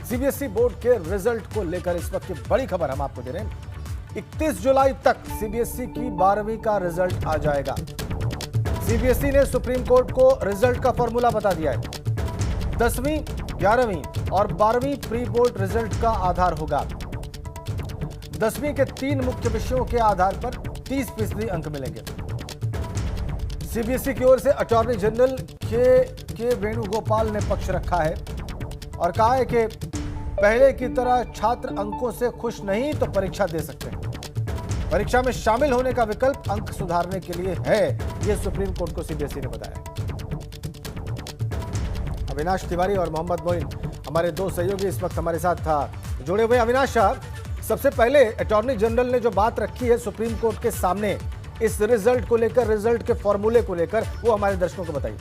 CBSE board के result को लेकर इस वक्त की बड़ी खबर हम आपको दे रहे हैं। 31 जुलाई तक सीबीएसई की 12वीं का रिजल्ट आ जाएगा। सीबीएसई ने सुप्रीम कोर्ट को रिजल्ट का फॉर्मूला बता दिया है। 10वीं, 11वीं और 12वीं प्री बोर्ड रिजल्ट का आधार होगा। 10वीं के 3 मुख्य विषयों के आधार पर 30% अंक मिलेंगे। सीबीएसई की ओर से अटॉर्नी जनरल के वेणुगोपाल ने पक्ष रखा है और कहा है कि पहले की तरह छात्र अंकों से खुश नहीं तो परीक्षा दे सकते हैं। परीक्षा में शामिल होने का विकल्प अंक सुधारने के लिए है, यह सुप्रीम कोर्ट को सीबीएसई ने बताया। अविनाश तिवारी और मोहम्मद मोइन हमारे दो सहयोगी इस वक्त हमारे साथ जुड़े हुए। अविनाश, सबसे पहले अटॉर्नी जनरल ने जो बात रखी है सुप्रीम कोर्ट के सामने इस रिजल्ट को लेकर, रिजल्ट के फॉर्मूले को लेकर, वो हमारे दर्शकों को बताइए।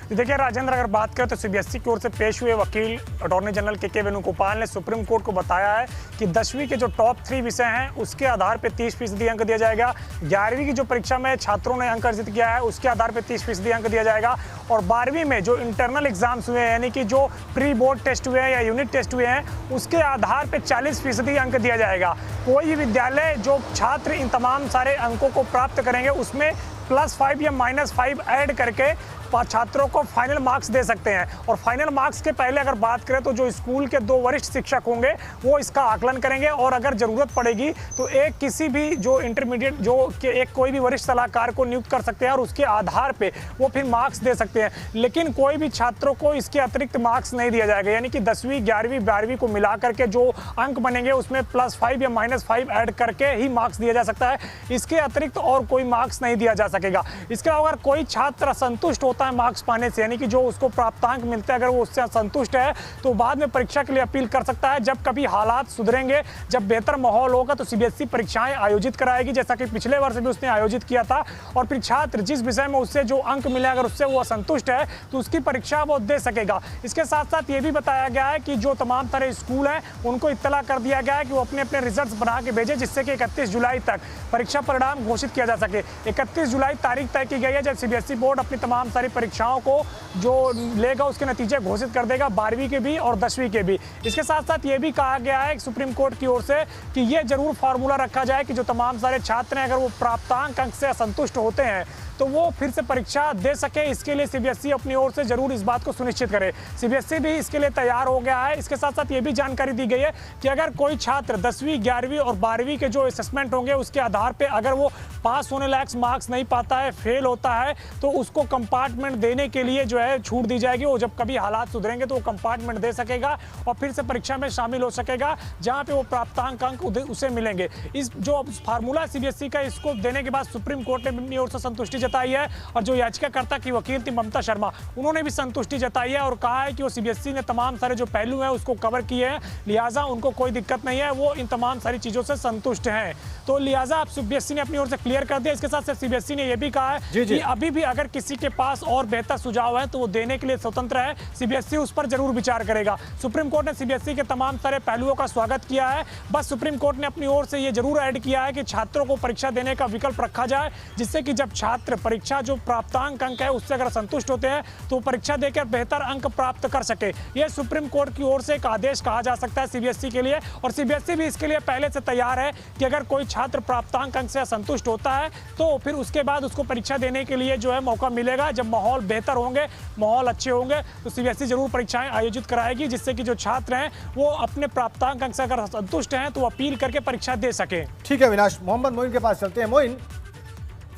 देखिए राजेंद्र, अगर बात करें तो सीबीएसई की ओर से पेश हुए वकील अटॉर्नी जनरल के वेणुगोपाल ने सुप्रीम कोर्ट को बताया है कि 10वीं के जो टॉप 3 विषय हैं उसके आधार पर 30% अंक दिया जाएगा। 11वीं की जो परीक्षा में छात्रों ने अंक अर्जित किया है उसके आधार पर 30% अंक दिया जाएगा। और 12वीं में जो इंटरनल एग्जाम्स हुए हैं, यानी कि जो प्री बोर्ड टेस्ट हुए हैं या यूनिट टेस्ट हुए हैं, उसके आधार पर 40% अंक दिया जाएगा। कोई भी विद्यालय जो छात्र इन तमाम सारे अंकों को प्राप्त करेंगे उसमें +5 या -5 ऐड करके छात्रों को फाइनल मार्क्स दे सकते हैं। और फाइनल मार्क्स के पहले अगर बात करें तो जो स्कूल के 2 वरिष्ठ शिक्षक होंगे वो इसका आकलन करेंगे और अगर ज़रूरत पड़ेगी तो एक किसी भी जो इंटरमीडिएट जो एक कोई भी वरिष्ठ सलाहकार को नियुक्त कर सकते हैं और उसके आधार पे वो फिर मार्क्स दे सकते हैं। लेकिन कोई भी छात्रों को इसके अतिरिक्त मार्क्स नहीं दिया जाएगा, यानी कि 10वीं, 11वीं, 12वीं को मिला करके जो अंक बनेंगे उसमें +5 या -5 ऐड करके ही मार्क्स दिया जा सकता है। इसके अतिरिक्त और कोई मार्क्स नहीं दिया जा सकेगा। इसके अलावा अगर कोई छात्र असंतुष्ट होता है मार्क्स पाने से, यानी कि जो उसको प्राप्तांक मिलते हैं, अगर वो उससे असंतुष्ट है तो बाद में परीक्षा के लिए अपील कर सकता है। जब कभी हालात सुधरेंगे, जब बेहतर माहौल होगा तो सीबीएसई परीक्षाएं आयोजित कराएगी, जैसा कि पिछले वर्ष भी उसने आयोजित किया था। और फिर छात्र जिस विषय में उससे जो अंक मिले अगर उससे वो असंतुष्ट है तो उसकी परीक्षा वो दे सकेगा। इसके साथ साथ ये भी बताया गया है कि जो तमाम तरह स्कूल हैं उनको इत्तला कर दिया गया है कि वो अपने अपने रिजल्ट बना के भेजें, जिससे कि 31 जुलाई तक परीक्षा परिणाम घोषित किया जा सके। 31 जुलाई तारीख तय की गई है जब सीबीएसई बोर्ड अपनी तमाम सारी परीक्षाओं को जो लेगा उसके नतीजे घोषित कर देगा, 12वीं के भी और 10वीं के भी। इसके साथ साथ ये भी कहा गया है सुप्रीम कोर्ट की ओर से कि ये जरूर फार्मूला रखा जाए कि जो तमाम सारे छात्र हैं अगर वो प्राप्तांक अंक से असंतुष्ट होते हैं तो वो फिर से परीक्षा दे सके। इसके लिए सीबीएसई अपनी ओर से जरूर इस बात को सुनिश्चित करे। सीबीएसई भी इसके लिए तैयार हो गया है। इसके साथ साथ ये भी जानकारी दी गई है कि अगर कोई छात्र 10वीं, 11वीं और 12वीं के जो असेसमेंट होंगे उसके आधार पे अगर वो पास होने लायक मार्क्स नहीं पाता है, फेल होता है, तो उसको कंपार्टमेंट देने के लिए जो है छूट दी जाएगी। वो जब कभी हालात सुधरेंगे तो वो कंपार्टमेंट दे सकेगा और फिर से परीक्षा में शामिल हो सकेगा जहाँ पे वो प्राप्तांक अंक उसे मिलेंगे। इस जो फार्मूला सीबीएसई का, इसको देने के बाद सुप्रीम कोर्ट ने अपनी ओर से संतुष्टि जताई है और जो याचिकाकर्ता की वकील थी ममता शर्मा, उन्होंने भी संतुष्टि जताई है और कहा है कि वो सीबीएसई ने तमाम सारे जो पहलू हैं उसको कवर किए हैं, लिहाजा उनको कोई दिक्कत नहीं है, वो इन तमाम सारी चीजों से संतुष्ट हैं। तो लिहाजा अब सीबीएसई ने अपनी ओर से क्लियर कर दिया। इसके साथ साथ सीबीएसई ने यह भी कहा है कि अभी भी अगर किसी के पास और बेहतर सुझाव है तो वो देने के लिए स्वतंत्र है, सीबीएसई उस पर जरूर विचार करेगा। सुप्रीम कोर्ट ने सीबीएसई के तमाम सारे पहलुओं का स्वागत किया है। बस सुप्रीम कोर्ट ने अपनी ओर से ये जरूर ऐड किया है कि छात्रों को परीक्षा देने का विकल्प रखा जाए, जिससे कि जब छात्र परीक्षा जो प्राप्तांक अंक है उससे अगर संतुष्ट होते हैं तो परीक्षा देकर बेहतर अंक प्राप्त कर सके। यह सुप्रीम कोर्ट की ओर से एक आदेश कहा जा सकता है सीबीएसई के लिए और सीबीएसई भी इसके लिए पहले से तैयार है कि अगर कोई छात्र प्राप्तांक अंक से असंतुष्ट होता है तो फिर उसके बाद उसको परीक्षा देने के लिए जो है मौका मिलेगा। जब माहौल बेहतर होंगे, माहौल अच्छे होंगे तो सीबीएसई जरूर परीक्षाएं आयोजित कराएगी, जिससे कि जो छात्र हैं वो अपने प्राप्तांक अंक से अगर संतुष्ट हैं तो अपील करके परीक्षा दे सके। ठीक है अविनाश, मोहम्मद मोइन के पास चलते हैं। मोइन,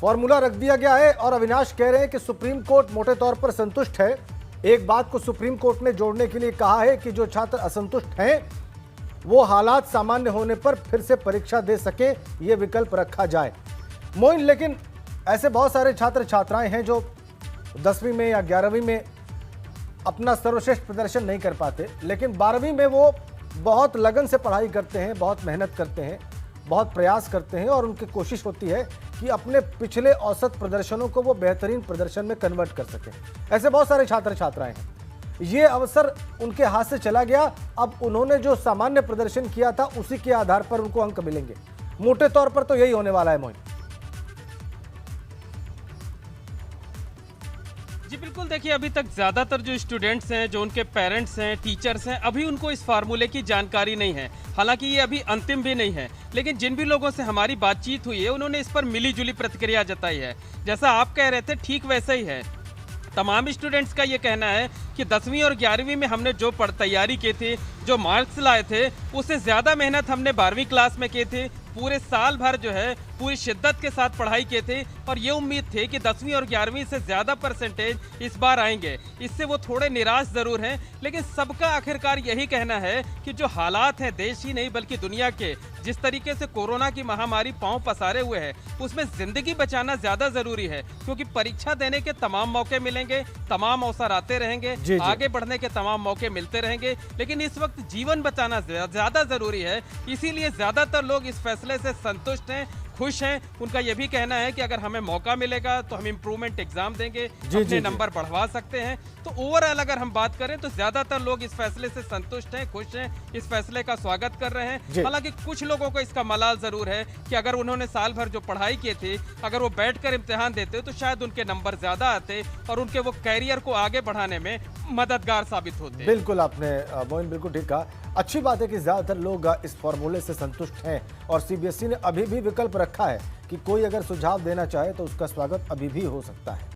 फॉर्मूला रख दिया गया है और अविनाश कह रहे हैं कि सुप्रीम कोर्ट मोटे तौर पर संतुष्ट है। एक बात को सुप्रीम कोर्ट ने जोड़ने के लिए कहा है कि जो छात्र असंतुष्ट हैं वो हालात सामान्य होने पर फिर से परीक्षा दे सके, ये विकल्प रखा जाए। मोइन, लेकिन ऐसे बहुत सारे छात्र छात्राएं हैं जो 10वीं में या 11वीं में अपना सर्वश्रेष्ठ प्रदर्शन नहीं कर पाते, लेकिन 12वीं में वो बहुत लगन से पढ़ाई करते हैं, बहुत मेहनत करते हैं, बहुत प्रयास करते हैं और उनकी कोशिश होती है कि अपने पिछले औसत प्रदर्शनों को वो बेहतरीन प्रदर्शन में कन्वर्ट कर सकें। ऐसे बहुत सारे छात्र छात्राएं हैं। ये अवसर उनके हाथ से चला गया। अब उन्होंने जो सामान्य प्रदर्शन किया था उसी के आधार पर उनको अंक मिलेंगे। मोटे तौर पर तो यही होने वाला है। मोइन जी बिल्कुल। बिल्कुल, देखिए अभी तक ज़्यादातर जो स्टूडेंट्स हैं, जो उनके पेरेंट्स हैं, टीचर्स हैं, अभी उनको इस फार्मूले की जानकारी नहीं है। हालांकि ये अभी अंतिम भी नहीं है, लेकिन जिन भी लोगों से हमारी बातचीत हुई है उन्होंने इस पर मिली-जुली प्रतिक्रिया जताई है। जैसा आप कह रहे थे ठीक वैसा ही है। तमाम स्टूडेंट्स का ये कहना है कि 10वीं और 11वीं में हमने जो तैयारी की थी, जो मार्क्स लाए थे, उससे ज़्यादा मेहनत हमने 12वीं क्लास में की थी। पूरे साल भर जो है पूरी शिद्दत के साथ पढ़ाई की थी और ये उम्मीद थी कि 10वीं और 11वीं से ज़्यादा परसेंटेज इस बार आएंगे। इससे वो थोड़े निराश ज़रूर हैं, लेकिन सबका आखिरकार यही कहना है कि जो हालात हैं देश ही नहीं बल्कि दुनिया के, जिस तरीके से कोरोना की महामारी पांव पसारे हुए है, उसमें ज़िंदगी बचाना ज़्यादा ज़रूरी है, क्योंकि परीक्षा देने के तमाम मौके मिलेंगे, तमाम अवसर आते रहेंगे, जी। आगे बढ़ने के तमाम मौके मिलते रहेंगे, लेकिन इस वक्त जीवन बचाना ज़्यादा ज़रूरी है। इसीलिए ज़्यादातर लोग इस फैसले से संतुष्ट हैं, खुश हैं। उनका यह भी कहना है कि अगर हमें मौका मिलेगा तो हम इम्प्रूवमेंट एग्जाम देंगे, अपने नंबर बढ़वा सकते हैं। तो ओवरऑल अगर हम बात करें तो ज्यादातर लोग इस फैसले से संतुष्ट हैं, खुश हैं, इस फैसले का स्वागत कर रहे हैं। हालांकि कुछ लोगों को इसका मलाल जरूर है कि अगर उन्होंने साल भर जो पढ़ाई की थी, अगर वो बैठकर इम्तिहान देते तो शायद उनके नंबर ज्यादा आते और उनके वो कैरियर को आगे बढ़ाने में मददगार साबित होते। बिल्कुल आपने मोइन बिल्कुल ठीक कहा। अच्छी बात है कि ज्यादातर लोग इस फॉर्मूले से संतुष्ट हैं और सीबीएसई ने अभी भी विकल्प रखा है कि कोई अगर सुझाव देना चाहे तो उसका स्वागत अभी भी हो सकता है।